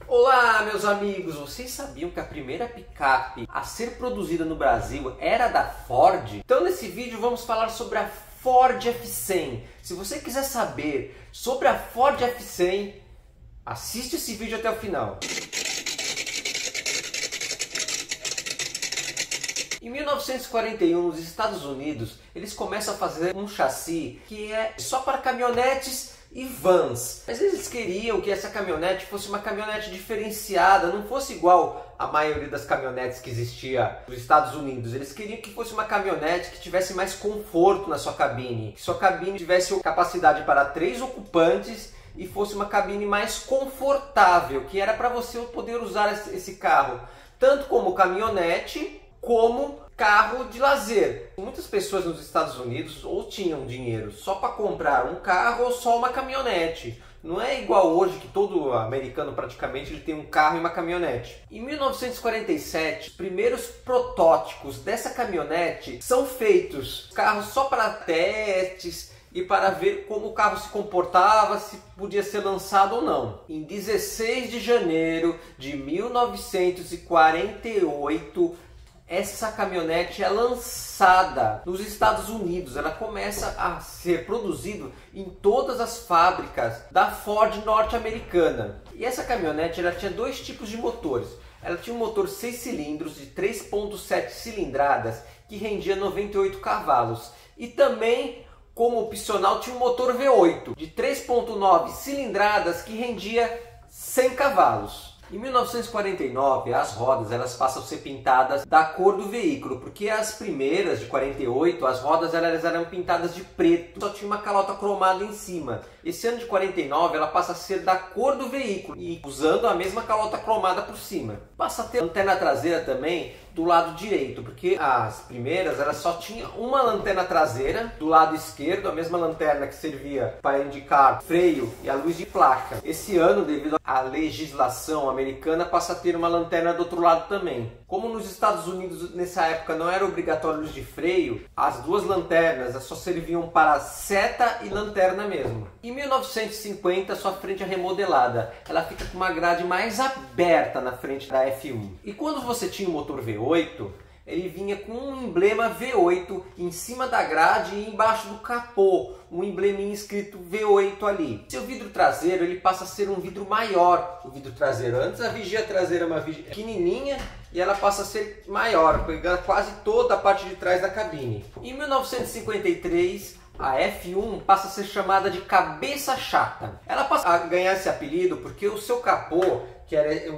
Olá, meus amigos! Vocês sabiam que a primeira picape a ser produzida no Brasil era da Ford? Então nesse vídeo vamos falar sobre a Ford F100. Se você quiser saber sobre a Ford F100, assiste esse vídeo até o final. Em 1941, nos Estados Unidos, eles começam a fazer um chassi que é só para caminhonetes e vans. Mas eles queriam que essa caminhonete fosse uma caminhonete diferenciada, não fosse igual a maioria das caminhonetes que existia nos Estados Unidos. Eles queriam que fosse uma caminhonete que tivesse mais conforto na sua cabine, que sua cabine tivesse capacidade para 3 ocupantes e fosse uma cabine mais confortável, que era para você poder usar esse carro tanto como caminhonete como carro de lazer. Muitas pessoas nos Estados Unidos ou tinham dinheiro só para comprar um carro ou só uma caminhonete. Não é igual hoje que todo americano praticamente ele tem um carro e uma caminhonete. Em 1947, os primeiros protótipos dessa caminhonete são feitos. Carros só para testes e para ver como o carro se comportava, se podia ser lançado ou não. Em 16 de janeiro de 1948, essa caminhonete é lançada nos Estados Unidos. Ela começa a ser produzida em todas as fábricas da Ford norte-americana. E essa caminhonete ela tinha dois tipos de motores. Ela tinha um motor 6 cilindros de 3.7 cilindradas que rendia 98 cavalos. E também, como opcional, tinha um motor V8 de 3.9 cilindradas que rendia 100 cavalos. Em 1949, as rodas elas passam a ser pintadas da cor do veículo, porque as primeiras de 48, as rodas elas eram pintadas de preto, só tinha uma calota cromada em cima. Esse ano de 49, ela passa a ser da cor do veículo e usando a mesma calota cromada por cima. Passa a ter lanterna traseira também do lado direito, porque as primeiras elas só tinham uma lanterna traseira do lado esquerdo, a mesma lanterna que servia para indicar freio e a luz de placa. Esse ano, devido à legislação americana, passa a ter uma lanterna do outro lado também. Como nos Estados Unidos nessa época não era obrigatório luz de freio, as duas lanternas só serviam para seta e lanterna mesmo. Em 1950, sua frente é remodelada. Ela fica com uma grade mais aberta na frente da F1. E quando você tinha o motor V8, ele vinha com um emblema V8 em cima da grade e embaixo do capô, um embleminha escrito V8 ali. Seu vidro traseiro ele passa a ser um vidro maior. O vidro traseiro, antes a vigia traseira era uma vigia pequenininha e ela passa a ser maior, pegando quase toda a parte de trás da cabine. Em 1953, a F1 passa a ser chamada de cabeça chata. Ela passa a ganhar esse apelido porque o seu capô, que era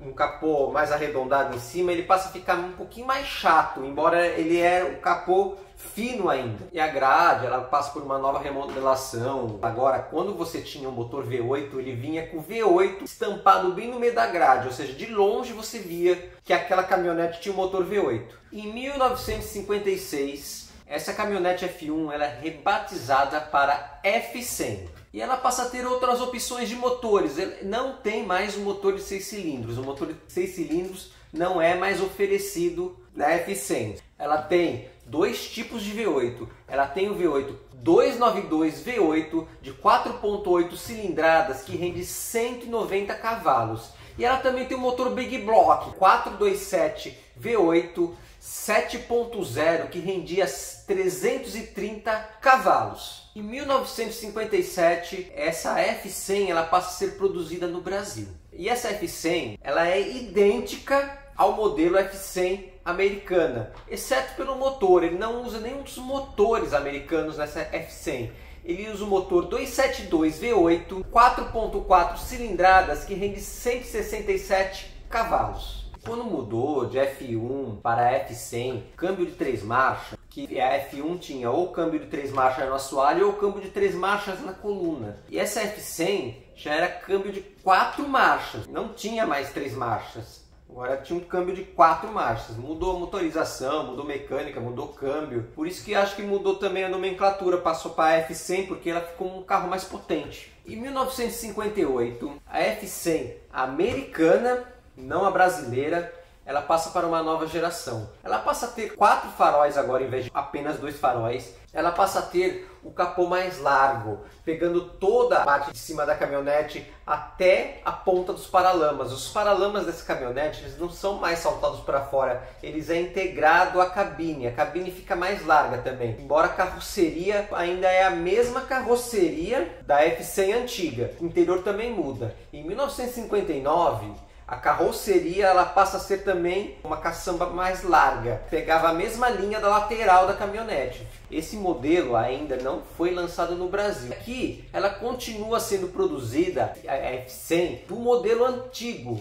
um capô mais arredondado em cima, ele passa a ficar um pouquinho mais chato, embora ele é um capô fino ainda. E a grade, ela passa por uma nova remodelação. Agora, quando você tinha um motor V8, ele vinha com V8 estampado bem no meio da grade, ou seja, de longe você via que aquela caminhonete tinha um motor V8. Em 1956, essa caminhonete F1 ela é rebatizada para F100. E ela passa a ter outras opções de motores. Ele não tem mais um motor de 6 cilindros. O motor de 6 cilindros não é mais oferecido na F100. Ela tem dois tipos de V8. Ela tem o V8 292 V8 de 4.8 cilindradas que rende 190 cavalos. E ela também tem o motor Big Block 427 V8 7.0 que rendia 330 cavalos. Em 1957, essa F100 ela passa a ser produzida no Brasil. E essa F100 ela é idêntica ao modelo F100 americana, exceto pelo motor. Ele não usa nenhum dos motores americanos nessa F100. Ele usa o motor 272 V8 4.4 cilindradas que rende 167 cavalos. Quando mudou de F1 para F100, câmbio de 3 marchas, que a F1 tinha ou câmbio de 3 marchas no assoalho ou câmbio de 3 marchas na coluna. E essa F100 já era câmbio de 4 marchas, não tinha mais 3 marchas. Agora tinha um câmbio de 4 marchas. Mudou a motorização, mudou mecânica, mudou câmbio. Por isso que acho que mudou também a nomenclatura, passou para a F100 porque ela ficou um carro mais potente. Em 1958, a F100 americana, não a brasileira, ela passa para uma nova geração. Ela passa a ter 4 faróis agora em vez de apenas 2 faróis. Ela passa a ter o capô mais largo, pegando toda a parte de cima da caminhonete até a ponta dos paralamas. Os paralamas dessa caminhonete eles não são mais saltados para fora, eles é integrado à cabine. A cabine fica mais larga também, embora a carroceria ainda é a mesma carroceria da F100 antiga. O interior também muda. Em 1959, a carroceria ela passa a ser também uma caçamba mais larga, pegava a mesma linha da lateral da caminhonete. Esse modelo ainda não foi lançado no Brasil. Aqui ela continua sendo produzida, a F100, do modelo antigo.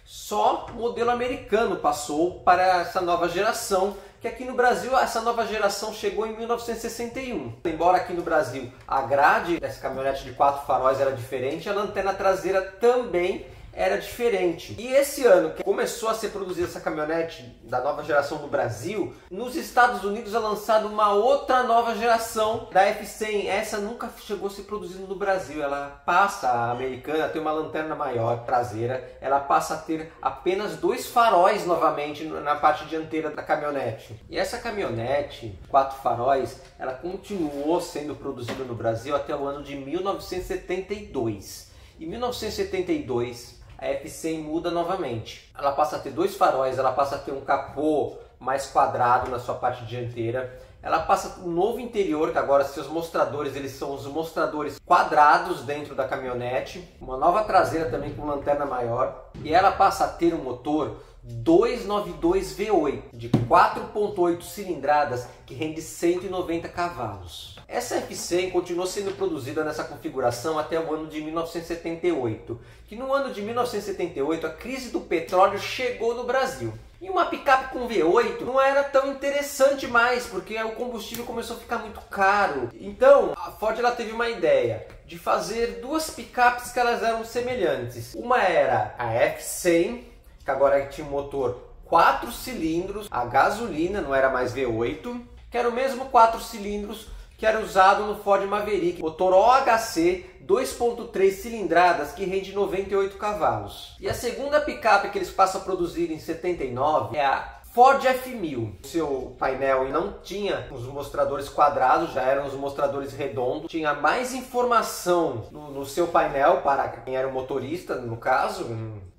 Só o modelo americano passou para essa nova geração, que aqui no Brasil essa nova geração chegou em 1961. Embora aqui no Brasil a grade dessa caminhonete de 4 faróis era diferente, a lanterna traseira também era diferente. E esse ano que começou a ser produzida essa caminhonete da nova geração no Brasil, nos Estados Unidos é lançada uma outra nova geração da F100. Essa nunca chegou a ser produzida no Brasil. Ela passa, a americana tem uma lanterna maior traseira, ela passa a ter apenas 2 faróis novamente na parte dianteira da caminhonete. E essa caminhonete, 4 faróis, ela continuou sendo produzida no Brasil até o ano de 1972. Em 1972, a F100 muda novamente. Ela passa a ter 2 faróis, ela passa a ter um capô mais quadrado na sua parte dianteira. Ela passa um novo interior, que agora seus mostradores eles são os mostradores quadrados dentro da caminhonete. Uma nova traseira também com lanterna maior. E ela passa a ter um motor 292 V8 de 4.8 cilindradas que rende 190 cavalos. Essa F100 continuou sendo produzida nessa configuração até o ano de 1978, que no ano de 1978 a crise do petróleo chegou no Brasil. E uma picape com V8 não era tão interessante mais, porque o combustível começou a ficar muito caro. Então a Ford ela teve uma ideia de fazer 2 picapes que elas eram semelhantes. Uma era a F100, que agora tinha um motor 4 cilindros, a gasolina, não era mais V8, que era o mesmo 4 cilindros que era usado no Ford Maverick, motor OHC 2.3 cilindradas que rende 98 cavalos. E a segunda picape que eles passam a produzir em 79 é a Ford F1000. Seu painel não tinha os mostradores quadrados, já eram os mostradores redondos. Tinha mais informação no seu painel para quem era o motorista, no caso.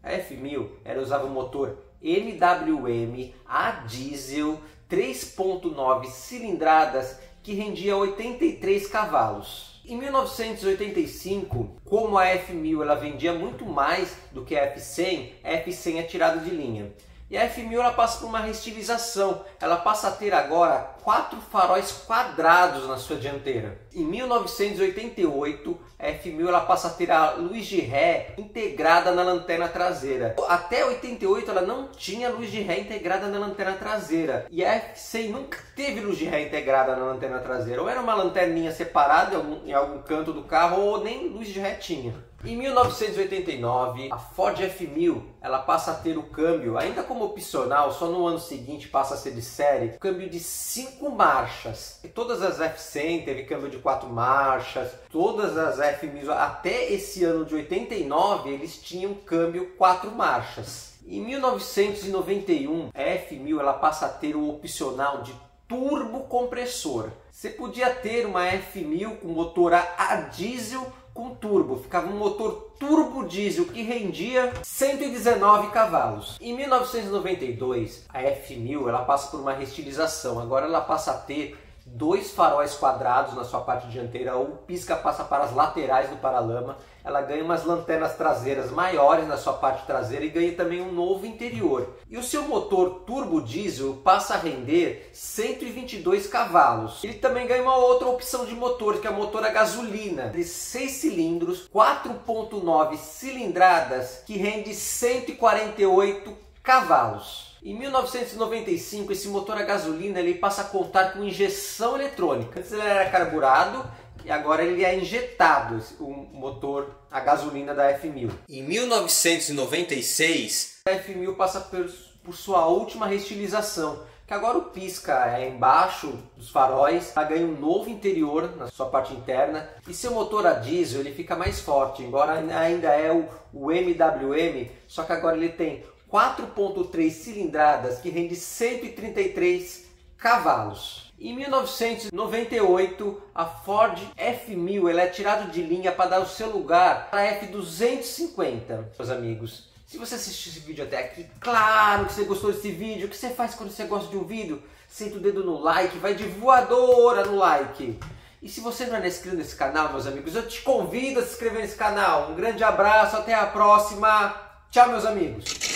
A F1000 usava o motor MWM a diesel 3.9 cilindradas que rendia 83 cavalos. Em 1985, como a F1000 ela vendia muito mais do que a F100 é tirada de linha. E a F1000 ela passa por uma restilização, ela passa a ter agora 4 faróis quadrados na sua dianteira. Em 1988, a F1000 ela passa a ter a luz de ré integrada na lanterna traseira. Até 88 ela não tinha luz de ré integrada na lanterna traseira. E a F100 nunca teve luz de ré integrada na lanterna traseira. Ou era uma lanterninha separada em algum canto do carro, ou nem luz de ré tinha. Em 1989, a Ford F1000 ela passa a ter o câmbio, ainda como opcional, só no ano seguinte passa a ser de série, câmbio de 5 marchas. E todas as F100 teve câmbio de 4 marchas, todas as F1000 até esse ano de 89 eles tinham câmbio 4 marchas. Em 1991, a F1000 ela passa a ter o opcional de turbo compressor. Você podia ter uma F1000 com motor a diesel com turbo, ficava um motor turbo diesel que rendia 119 cavalos. Em 1992, a F1000 ela passa por uma restilização, agora ela passa a ter 2 faróis quadrados na sua parte dianteira, o pisca passa para as laterais do paralama, ela ganha umas lanternas traseiras maiores na sua parte traseira e ganha também um novo interior. E o seu motor turbo diesel passa a render 122 cavalos. Ele também ganha uma outra opção de motor, que é o motor a gasolina, de 6 cilindros, 4.9 cilindradas, que rende 148 cavalos. Em 1995, esse motor a gasolina ele passa a contar com injeção eletrônica. Antes ele era carburado e agora ele é injetado, o motor a gasolina da F1000. Em 1996, a F1000 passa por sua última restilização, que agora o pisca é embaixo dos faróis, ela ganha um novo interior na sua parte interna e seu motor a diesel ele fica mais forte, embora ainda é o MWM, só que agora ele tem 4.3 cilindradas que rende 133 cavalos. Em 1998, a Ford F1000 ela é tirada de linha para dar o seu lugar para a F250. Meus amigos, se você assistiu esse vídeo até aqui, claro que você gostou desse vídeo. O que você faz quando você gosta de um vídeo? Senta o dedo no like, vai de voadora no like. E se você não é inscrito nesse canal, meus amigos, eu te convido a se inscrever nesse canal. Um grande abraço, até a próxima. Tchau, meus amigos.